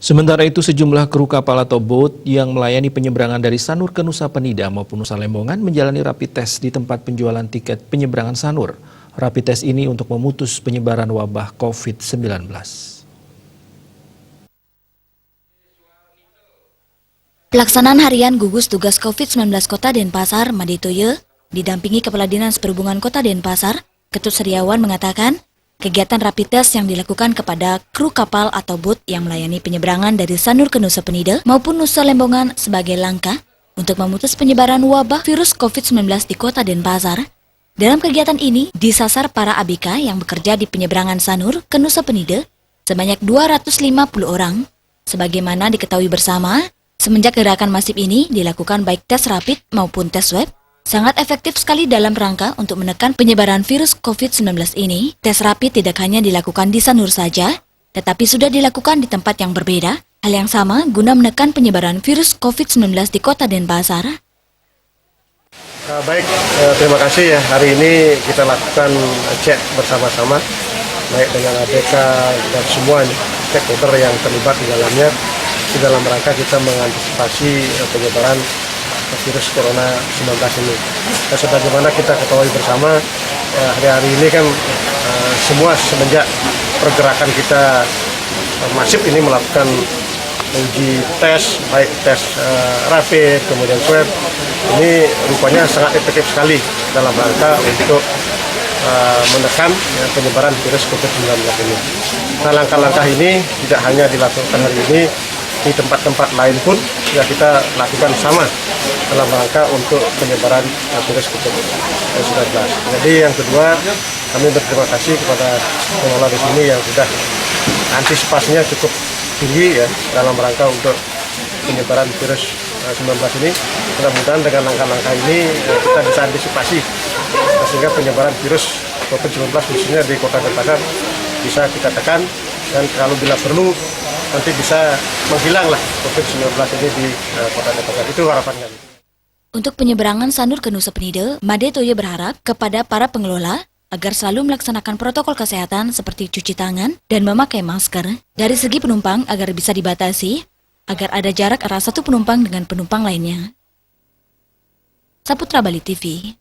Sementara itu, sejumlah kru kapal atau boat yang melayani penyeberangan dari Sanur ke Nusa Penida maupun Nusa Lembongan menjalani rapid test di tempat penjualan tiket penyeberangan Sanur. Rapid test ini untuk memutus penyebaran wabah COVID-19. Pelaksanaan harian gugus tugas COVID-19 Kota Denpasar, Madetoye, didampingi Kepala Dinas Perhubungan Kota Denpasar, Ketut Setiawan mengatakan, kegiatan rapid test yang dilakukan kepada kru kapal atau boat yang melayani penyeberangan dari Sanur ke Nusa Penida maupun Nusa Lembongan sebagai langkah untuk memutus penyebaran wabah virus COVID-19 di Kota Denpasar. Dalam kegiatan ini, disasar para ABK yang bekerja di penyeberangan Sanur ke Nusa Penida sebanyak 250 orang. Sebagaimana diketahui bersama, semenjak gerakan masif ini dilakukan baik tes rapid maupun tes swab, sangat efektif sekali dalam rangka untuk menekan penyebaran virus COVID-19 ini. Tes rapid tidak hanya dilakukan di Sanur saja, tetapi sudah dilakukan di tempat yang berbeda. Hal yang sama guna menekan penyebaran virus COVID-19 di Kota Denpasar. Baik, terima kasih ya. Hari ini kita lakukan cek bersama-sama, baik dengan ABK dan semua stakeholder yang terlibat di dalamnya, di dalam rangka kita mengantisipasi penyebaran virus Corona 19 ini. Dan sebagaimana kita ketahui bersama, hari-hari ini kan semua semenjak pergerakan kita masif ini melakukan uji tes, baik tes rapid, kemudian swab, ini rupanya sangat efektif sekali dalam rangka untuk menekan penyebaran virus COVID-19 ini. Nah, langkah-langkah ini tidak hanya dilakukan hari ini, di tempat-tempat lain pun ya kita lakukan sama dalam rangka untuk penyebaran virus COVID-19. Jadi yang kedua, kami berterima kasih kepada pengelola di sini yang sudah antisipasinya cukup tinggi ya dalam rangka untuk penyebaran virus 19 ini. Mudah-mudahan dengan langkah-langkah ini kita bisa antisipasi sehingga penyebaran virus COVID-19 khususnya di Kota Denpasar bisa kita tekan, dan kalau bila perlu nanti bisa menghilanglah COVID-19 ini di Kota Denpasar. Itu harapan kami. Untuk penyeberangan Sanur ke Nusa Penida, Madetoye berharap kepada para pengelola agar selalu melaksanakan protokol kesehatan seperti cuci tangan dan memakai masker. Dari segi penumpang agar bisa dibatasi, agar ada jarak antara satu penumpang dengan penumpang lainnya. Saputra Bali TV.